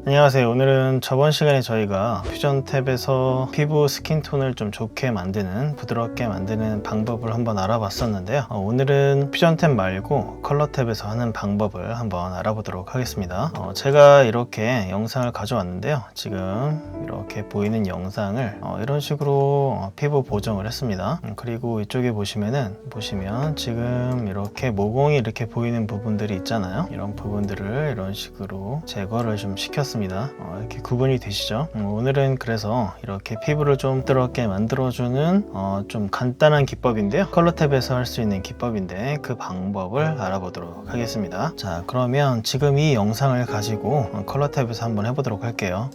안녕하세요. 오늘은 저번 시간에 저희가 퓨전 탭에서 피부 스킨톤을 좀 좋게 만드는, 부드럽게 만드는 방법을 한번 알아봤었는데요. 오늘은 퓨전 탭 말고 컬러 탭에서 하는 방법을 한번 알아보도록 하겠습니다. 제가 이렇게 영상을 가져왔는데요. 지금 이렇게 보이는 영상을 이런 식으로 피부 보정을 했습니다. 그리고 이쪽에 보시면 지금 이렇게 모공이 이렇게 보이는 부분들이 있잖아요. 이런 부분들을 이런 식으로 제거를 좀 시켰습니다. 이렇게 구분이 되시죠? 오늘은 그래서 이렇게 피부를 좀 부드럽게 만들어주는 좀 간단한 기법인데요. 컬러 탭에서 할 수 있는 기법인데 그 방법을 알아보도록 하겠습니다. 자, 그러면 지금 이 영상을 가지고 컬러 탭에서 한번 해보도록 할게요.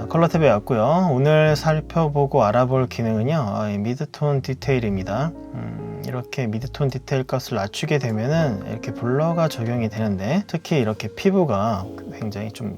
컬러 탭에 왔고요. 오늘 살펴보고 알아볼 기능은요, 미드톤 디테일입니다. 이렇게 미드톤 디테일 값을 낮추게 되면은 이렇게 블러가 적용이 되는데, 특히 이렇게 피부가 굉장히 좀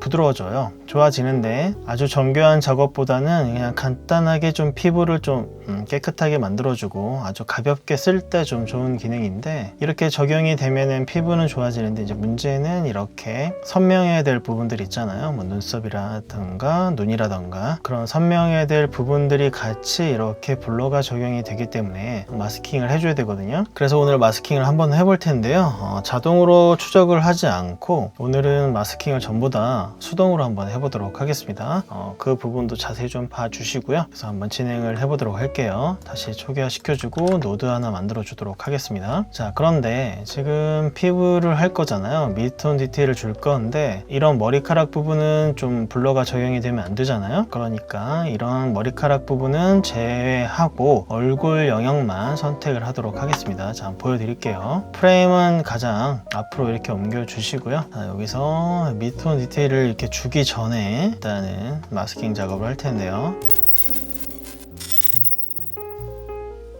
부드러워져요. 좋아지는데 아주 정교한 작업보다는 그냥 간단하게 좀 피부를 좀 깨끗하게 만들어주고 아주 가볍게 쓸 때 좀 좋은 기능인데, 이렇게 적용이 되면은 피부는 좋아지는데 이제 문제는 이렇게 선명해야 될 부분들이 있잖아요. 뭐 눈썹이라던가 눈이라던가 그런 선명해야 될 부분들이 같이 이렇게 블러가 적용이 되기 때문에 마스킹을 해줘야 되거든요. 그래서 오늘 마스킹을 한번 해볼 텐데요. 자동으로 추적을 하지 않고 오늘은 마스킹을 전부 다 수동으로 한번 해보도록 하겠습니다. 그 부분도 자세히 좀 봐주시고요. 그래서 한번 진행을 해보도록 할게요. 다시 초기화 시켜주고 노드 하나 만들어 주도록 하겠습니다. 자, 그런데 지금 피부를 할 거잖아요. 미드톤 디테일을 줄 건데 이런 머리카락 부분은 좀 블러가 적용이 되면 안 되잖아요. 그러니까 이런 머리카락 부분은 제외하고 얼굴 영역만 선택을 하도록 하겠습니다. 자, 한번 보여드릴게요. 프레임은 가장 앞으로 이렇게 옮겨 주시고요. 자, 여기서 미드톤 디테일을 이렇게 주기 전에 일단은 마스킹 작업을 할 텐데요.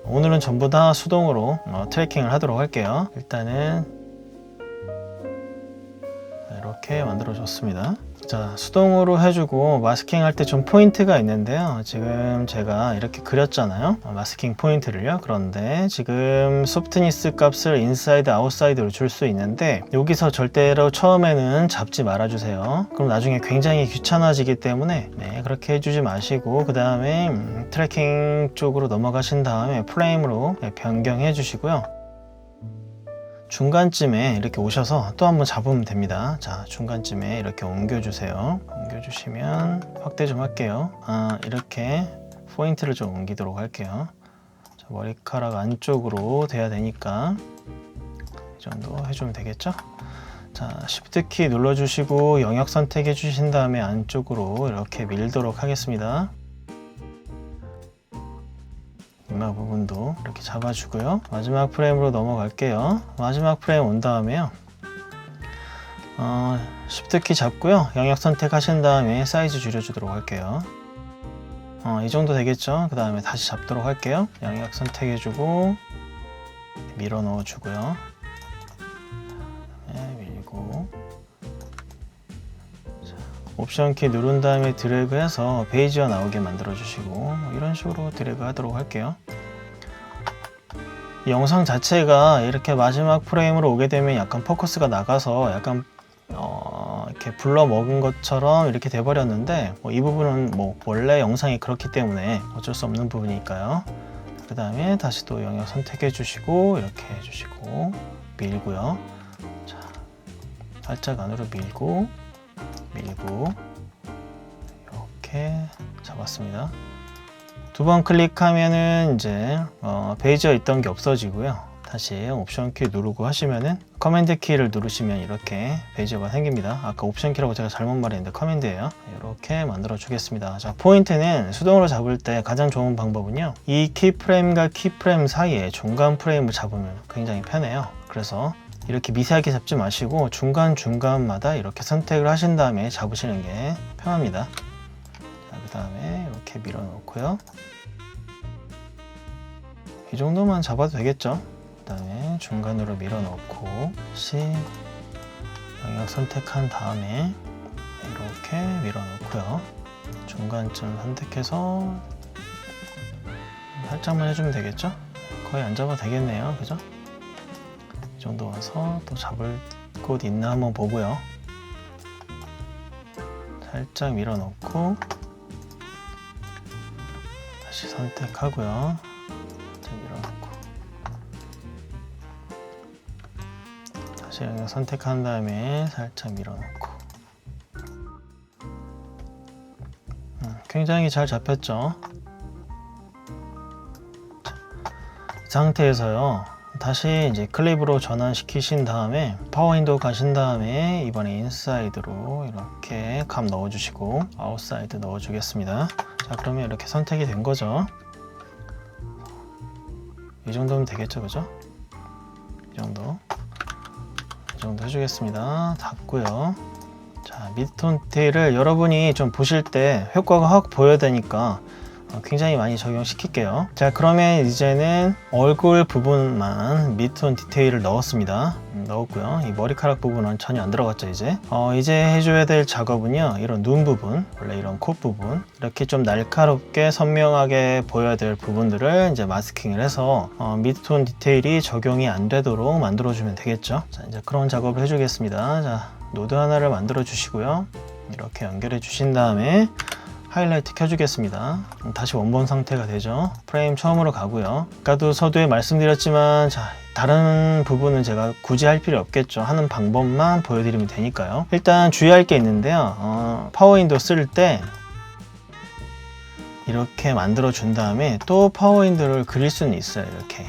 오늘은 전부 다 수동으로 트래킹을 하도록 할게요. 일단은 이렇게 만들어 줬습니다. 자, 수동으로 해주고 마스킹 할 때 좀 포인트가 있는데요. 지금 제가 이렇게 그렸잖아요. 마스킹 포인트를요. 그런데 지금 소프트니스 값을 인사이드 아웃사이드로 줄 수 있는데 여기서 절대로 처음에는 잡지 말아주세요. 그럼 나중에 굉장히 귀찮아지기 때문에 그렇게 해주지 마시고 그 다음에 트래킹 쪽으로 넘어가신 다음에 프레임으로 변경해 주시고요. 중간쯤에 이렇게 오셔서 또 한번 잡으면 됩니다. 자, 중간쯤에 이렇게 옮겨주세요. 옮겨주시면 확대 좀 할게요. 이렇게 포인트를 좀 옮기도록 할게요. 자, 머리카락 안쪽으로 돼야 되니까 이 정도 해주면 되겠죠? 자, Shift 키 눌러주시고 영역 선택해 주신 다음에 안쪽으로 이렇게 밀도록 하겠습니다. 이마 부분도 이렇게 잡아주고요. 마지막 프레임으로 넘어갈게요. 마지막 프레임 온 다음에요. Shift 키 잡고요. 영역 선택하신 다음에 사이즈 줄여주도록 할게요. 이 정도 되겠죠? 그 다음에 다시 잡도록 할게요. 영역 선택해주고 밀어 넣어주고요. 밀고 옵션 키 누른 다음에 드래그해서 베이지가 나오게 만들어 주시고 이런 식으로 드래그 하도록 할게요. 이 영상 자체가 이렇게 마지막 프레임으로 오게 되면 약간 포커스가 나가서 약간 이렇게 불러 먹은 것처럼 이렇게 돼 버렸는데 이 부분은 원래 영상이 그렇기 때문에 어쩔 수 없는 부분이니까요. 그 다음에 다시 또 영역 선택해 주시고 이렇게 해 주시고 밀고요. 자, 살짝 안으로 밀고 이렇게 잡았습니다. 두 번 클릭하면은 이제 베이지가 있던 게 없어지고요. 다시 옵션 키 누르고 하시면은 커맨드 키를 누르시면 이렇게 베이지가 생깁니다. 아까 옵션 키라고 제가 잘못 말했는데 커맨드예요. 이렇게 만들어 주겠습니다. 자, 포인트는 수동으로 잡을 때 가장 좋은 방법은요, 이 키프레임과 키프레임 사이에 중간 프레임을 잡으면 굉장히 편해요. 그래서 이렇게 미세하게 잡지 마시고 중간중간마다 이렇게 선택을 하신 다음에 잡으시는 게 편합니다. 그 다음에 이렇게 밀어 놓고요. 이 정도만 잡아도 되겠죠? 그 다음에 중간으로 밀어 넣고 다시 영역 선택한 다음에 밀어넣고요. 중간쯤 선택해서 살짝만 해주면 되겠죠? 거의 안 잡아도 되겠네요. 그죠? 이 정도 와서 또 잡을 곳 있나 한번 보고요. 살짝 밀어넣고 다시 선택하고요. 살짝 밀어넣고 다시 영역 선택한 다음에 살짝 밀어넣고 굉장히 잘 잡혔죠? 이 상태에서요. 다시 이제 클립으로 전환시키신 다음에 파워 윈도우 가신 다음에 이번에 인사이드로 이렇게 감 넣어주시고 아웃사이드 넣어주겠습니다. 자, 그러면 이렇게 선택이 된 거죠. 이 정도면 되겠죠, 그죠? 이 정도 해주겠습니다. 닫고요. 자, 미드톤 디테일을 여러분이 좀 보실 때 효과가 확 보여야 되니까 굉장히 많이 적용시킬게요. 자, 그러면 이제는 얼굴 부분만 미드톤 디테일을 넣었습니다. 넣었고요. 이 머리카락 부분은 전혀 안 들어갔죠. 이제 해줘야 될 작업은요, 이런 눈 부분, 원래 이런 코 부분, 이렇게 좀 날카롭게 선명하게 보여야 될 부분들을 이제 마스킹을 해서 미드톤 디테일이 적용이 안 되도록 만들어주면 되겠죠. 자, 이제 그런 작업을 해주겠습니다. 자, 노드 하나를 만들어 주시고요. 이렇게 연결해 주신 다음에 하이라이트 켜주겠습니다. 다시 원본 상태가 되죠. 프레임 처음으로 가고요. 아까도 서두에 말씀드렸지만, 자, 다른 부분은 제가 굳이 할 필요 없겠죠. 하는 방법만 보여드리면 되니까요. 일단 주의할 게 있는데요. 파워 윈도우 쓸 때 이렇게 만들어 준 다음에 또 파워 윈도우를 그릴 수는 있어요. 이렇게.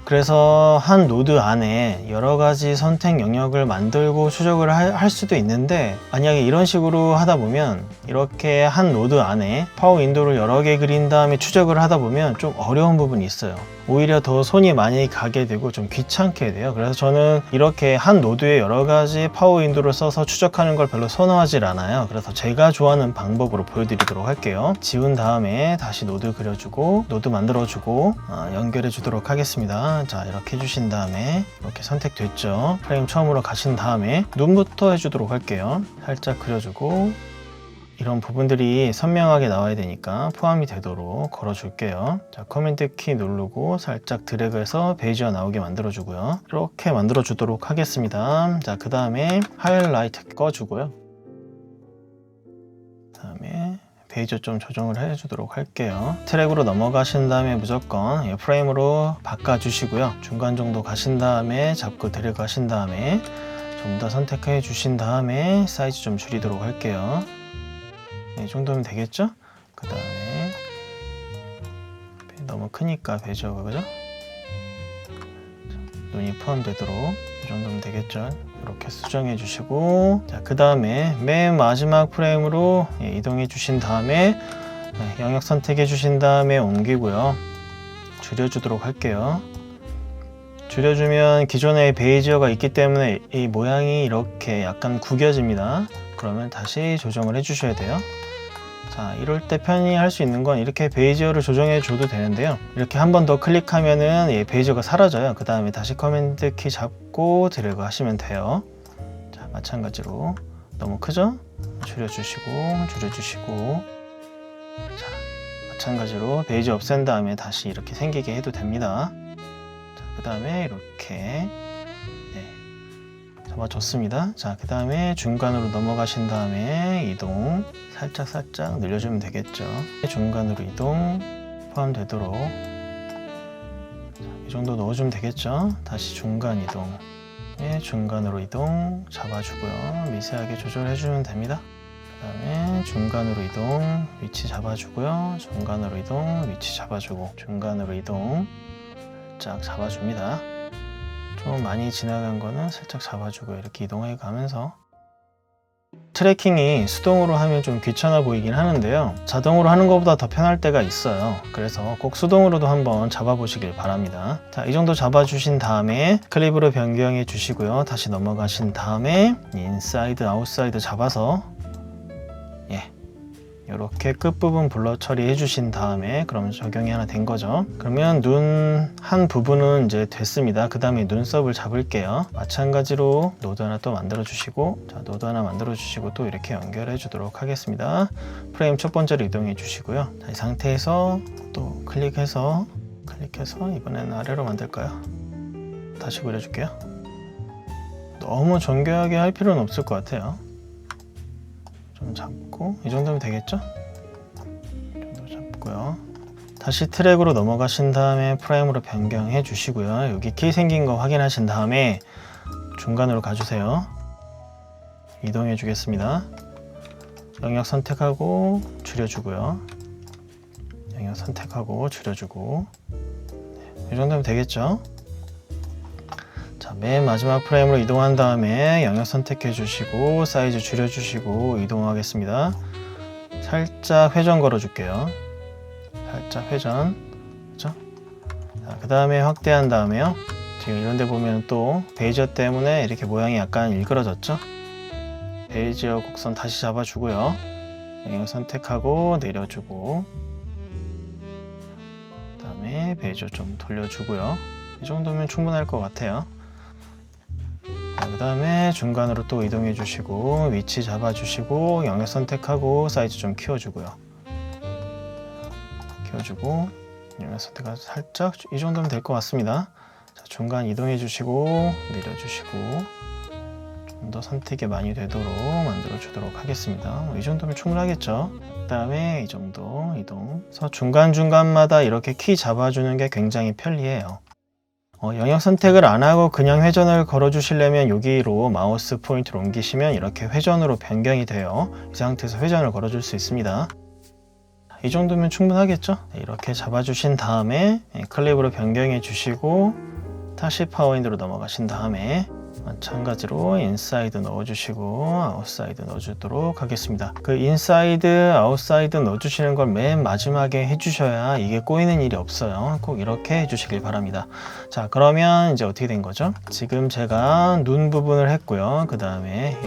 그래서 한 노드 안에 여러 가지 선택 영역을 만들고 추적을 할 수도 있는데, 만약에 이런 식으로 하다 보면 이렇게 한 노드 안에 파워 윈도우를 여러 개 그린 다음에 추적을 하다 보면 좀 어려운 부분이 있어요. 오히려 더 손이 많이 가게 되고 좀 귀찮게 돼요. 그래서 저는 이렇게 한 노드에 여러 가지 파워 윈도우를 써서 추적하는 걸 별로 선호하질 않아요. 그래서 제가 좋아하는 방법으로 보여드리도록 할게요. 지운 다음에 다시 노드 그려주고 노드 만들어주고 연결해 주도록 하겠습니다. 자, 이렇게 해주신 다음에 이렇게 선택됐죠. 프레임 처음으로 가신 다음에 눈부터 해주도록 할게요. 살짝 그려주고 이런 부분들이 선명하게 나와야 되니까 포함이 되도록 걸어줄게요. 자, 커맨드 키 누르고 살짝 드래그해서 베이지가 나오게 만들어주고요. 이렇게 만들어주도록 하겠습니다. 자, 그 다음에 하이라이트 꺼주고요. 그 다음에 베이지 좀 조정을 해주도록 할게요. 트랙으로 넘어가신 다음에 무조건 프레임으로 바꿔주시고요. 중간 정도 가신 다음에 잡고 드래그 하신 다음에 좀 더 선택해 주신 다음에 사이즈 좀 줄이도록 할게요. 이 정도면 되겠죠? 그 다음에 너무 크니까 베이지가 그죠? 눈이 포함되도록 이 정도면 되겠죠? 이렇게 수정해 주시고, 자, 그 다음에 맨 마지막 프레임으로 이동해 주신 다음에 영역 선택해 주신 다음에 옮기고요. 줄여주도록 할게요. 줄여주면 기존에 베이지어가 있기 때문에 이 모양이 이렇게 약간 구겨집니다. 그러면 다시 조정을 해 주셔야 돼요. 자, 이럴 때 편히 할 수 있는 건 이렇게 베이지어를 조정해 줘도 되는데요. 이렇게 한 번 더 클릭하면은 베이지어가 사라져요. 그 다음에 다시 커맨드 키 잡고 드래그 하시면 돼요. 자, 마찬가지로 너무 크죠? 줄여주시고 자, 마찬가지로 베이지 없앤 다음에 다시 이렇게 생기게 해도 됩니다. 자, 그 다음에 이렇게 잡아줬습니다. 자, 그 다음에 중간으로 넘어가신 다음에 이동 살짝 늘려주면 되겠죠. 중간으로 이동 포함되도록 이 정도 넣어주면 되겠죠. 다시 중간 이동, 중간으로 이동 잡아주고요. 미세하게 조절해주면 됩니다. 그 다음에 중간으로 이동 위치 잡아주고요. 중간으로 이동 위치 잡아주고 중간으로 이동 살짝 잡아줍니다. 좀 많이 지나간 거는 살짝 잡아주고 이렇게 이동해 가면서, 트래킹이 수동으로 하면 좀 귀찮아 보이긴 하는데요. 자동으로 하는 것보다 더 편할 때가 있어요. 그래서 꼭 수동으로도 한번 잡아보시길 바랍니다. 자, 이 정도 잡아주신 다음에 클립으로 변경해 주시고요. 다시 넘어가신 다음에 인사이드, 아웃사이드 잡아서 이렇게 끝부분 블러 처리해 주신 다음에 그러면 적용이 하나 된 거죠. 그러면 눈 한 부분은 이제 됐습니다. 그 다음에 눈썹을 잡을게요. 마찬가지로 노드 하나 또 만들어 주시고, 자, 노드 하나 만들어 주시고 또 이렇게 연결해 주도록 하겠습니다. 프레임 첫 번째로 이동해 주시고요. 자, 이 상태에서 또 클릭해서 이번에는 아래로 만들까요? 다시 그려줄게요. 너무 정교하게 할 필요는 없을 것 같아요. 좀 잡고 이 정도면 되겠죠? 이 정도 잡고요. 다시 트랙으로 넘어가신 다음에 프레임으로 변경해 주시고요. 여기 키 생긴 거 확인하신 다음에 중간으로 가주세요. 이동해 주겠습니다. 영역 선택하고 줄여주고요. 영역 선택하고 줄여주고, 이 정도면 되겠죠? 자, 맨 마지막 프레임으로 이동한 다음에 영역 선택해 주시고 사이즈 줄여 주시고 이동하겠습니다. 살짝 회전 걸어 줄게요. 살짝 회전. 그렇죠? 자, 그 다음에 확대한 다음에요. 지금 이런 데 보면 또 베이지어 때문에 이렇게 모양이 약간 일그러졌죠? 베이지어 곡선 다시 잡아 주고요. 영역 선택하고 내려주고, 그 다음에 베이지어 좀 돌려주고요. 이 정도면 충분할 것 같아요. 그 다음에 중간으로 또 이동해 주시고 위치 잡아 주시고 영역 선택하고 사이즈 좀 키워주고요. 키워주고 영역 선택해서 살짝, 이 정도면 될 것 같습니다. 자, 중간 이동해 주시고 내려주시고 좀 더 선택이 많이 되도록 만들어 주도록 하겠습니다. 이 정도면 충분하겠죠? 그 다음에 이 정도 이동. 그래서 중간중간마다 이렇게 키 잡아주는 게 굉장히 편리해요. 영역 선택을 안 하고 그냥 회전을 걸어 주시려면 여기로 마우스 포인트를 옮기시면 이렇게 회전으로 변경이 돼요. 이 상태에서 회전을 걸어 줄 수 있습니다. 이 정도면 충분하겠죠? 이렇게 잡아 주신 다음에 클립으로 변경해 주시고 다시 파워인드로 넘어가신 다음에 마찬가지로 인사이드 넣어주시고 아웃사이드 넣어주도록 하겠습니다. 그 인사이드, 아웃사이드 넣어주시는 걸 맨 마지막에 해주셔야 이게 꼬이는 일이 없어요. 꼭 이렇게 해주시길 바랍니다. 자, 그러면 이제 어떻게 된 거죠? 지금 제가 눈 부분을 했고요. 그 다음에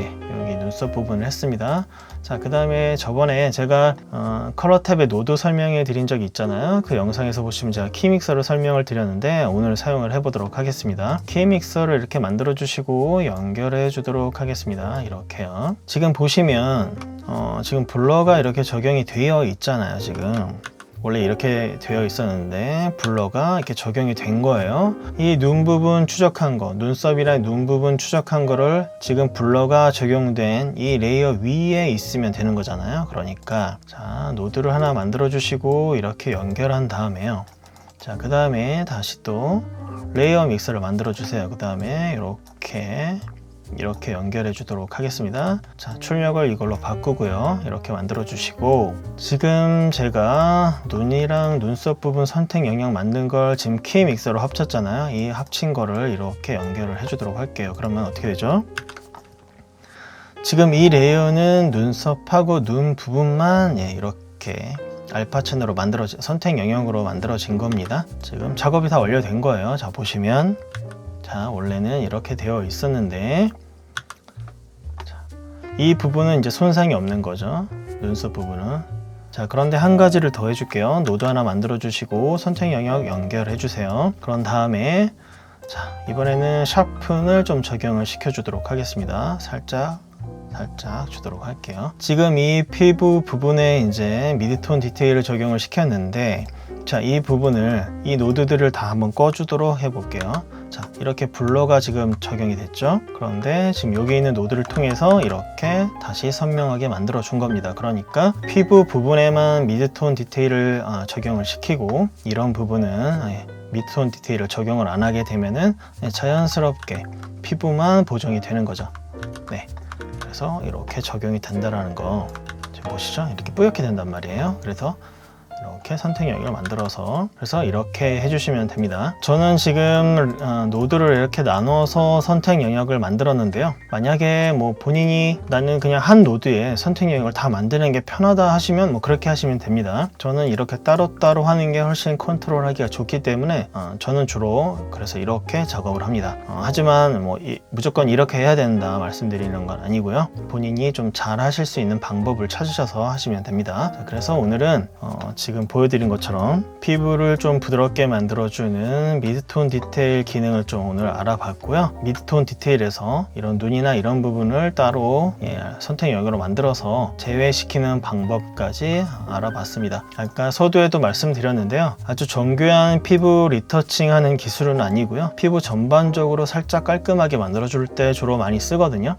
여기 눈썹 부분을 했습니다. 자, 그 다음에 저번에 제가 컬러 탭의 노드 설명해 드린 적이 있잖아요. 그 영상에서 보시면 제가 키 믹서를 설명을 드렸는데 오늘 사용을 해 보도록 하겠습니다. 키 믹서를 이렇게 만들어 주시고 연결해 주도록 하겠습니다. 이렇게요. 지금 보시면 지금 블러가 이렇게 적용이 되어 있잖아요. 지금 원래 이렇게 되어 있었는데 블러가 이렇게 적용이 된 거예요. 이 눈 부분 추적한 거, 눈썹이랑 눈 부분 추적한 거를 지금 블러가 적용된 이 레이어 위에 있으면 되는 거잖아요. 그러니까 자, 노드를 하나 만들어 주시고 이렇게 연결한 다음에요. 자, 그 다음에 다시 또 레이어 믹서를 만들어 주세요. 그 다음에 이렇게 연결해 주도록 하겠습니다. 자, 출력을 이걸로 바꾸고요. 이렇게 만들어 주시고, 지금 제가 눈이랑 눈썹 부분 선택 영역 만든 걸 지금 키 믹서로 합쳤잖아요. 이 합친 거를 이렇게 연결을 해 주도록 할게요. 그러면 어떻게 되죠? 지금 이 레이어는 눈썹하고 눈 부분만 이렇게 알파 채널로 선택 영역으로 만들어진 겁니다. 지금 작업이 다 완료된 거예요. 자, 보시면 자, 원래는 이렇게 되어 있었는데 이 부분은 이제 손상이 없는 거죠. 눈썹 부분은. 자, 그런데 한 가지를 더 해줄게요. 노드 하나 만들어 주시고 선택 영역 연결해 주세요. 그런 다음에 자, 이번에는 샤픈을 좀 적용을 시켜 주도록 하겠습니다. 살짝 주도록 할게요. 지금 이 피부 부분에 이제 미드톤 디테일을 적용을 시켰는데, 자, 이 부분을, 이 노드들을 다 한번 꺼주도록 해볼게요. 자, 이렇게 블러가 지금 적용이 됐죠. 그런데 지금 여기 있는 노드를 통해서 이렇게 다시 선명하게 만들어 준 겁니다. 그러니까 피부 부분에만 미드톤 디테일을 적용을 시키고, 이런 부분은 미드톤 디테일을 적용을 안 하게 되면은 자연스럽게 피부만 보정이 되는 거죠. 네. 그래서 이렇게 적용이 된다라는 거 지금 보시죠? 이렇게 뿌옇게 된단 말이에요. 그래서 이렇게 선택 영역을 만들어서 그래서 이렇게 해주시면 됩니다. 저는 지금 노드를 이렇게 나눠서 선택 영역을 만들었는데요. 만약에 뭐 본인이 나는 그냥 한 노드에 선택 영역을 다 만드는 게 편하다 하시면 뭐 그렇게 하시면 됩니다. 저는 이렇게 따로따로 하는 게 훨씬 컨트롤하기가 좋기 때문에 저는 주로 그래서 이렇게 작업을 합니다. 하지만 뭐 무조건 이렇게 해야 된다 말씀드리는 건 아니고요. 본인이 좀 잘 하실 수 있는 방법을 찾으셔서 하시면 됩니다. 자, 그래서 오늘은 지금 보여드린 것처럼 피부를 좀 부드럽게 만들어주는 미드톤 디테일 기능을 좀 오늘 알아봤고요. 미드톤 디테일에서 이런 눈이나 이런 부분을 따로 선택 영역으로 만들어서 제외시키는 방법까지 알아봤습니다. 아까 서두에도 말씀드렸는데요. 아주 정교한 피부 리터칭 하는 기술은 아니고요. 피부 전반적으로 살짝 깔끔하게 만들어줄 때 주로 많이 쓰거든요.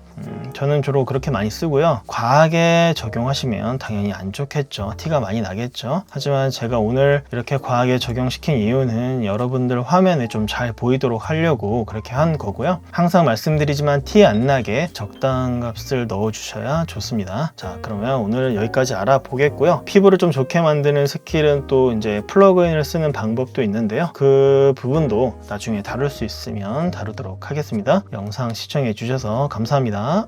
저는 주로 그렇게 많이 쓰고요. 과하게 적용하시면 당연히 안 좋겠죠. 티가 많이 나겠죠. 하지만 제가 오늘 이렇게 과하게 적용시킨 이유는 여러분들 화면에 좀 잘 보이도록 하려고 그렇게 한 거고요. 항상 말씀드리지만 티 안 나게 적당한 값을 넣어 주셔야 좋습니다. 자, 그러면 오늘 여기까지 알아보겠고요. 피부를 좀 좋게 만드는 스킬은 또 이제 플러그인을 쓰는 방법도 있는데요. 그 부분도 나중에 다룰 수 있으면 다루도록 하겠습니다. 영상 시청해 주셔서 감사합니다.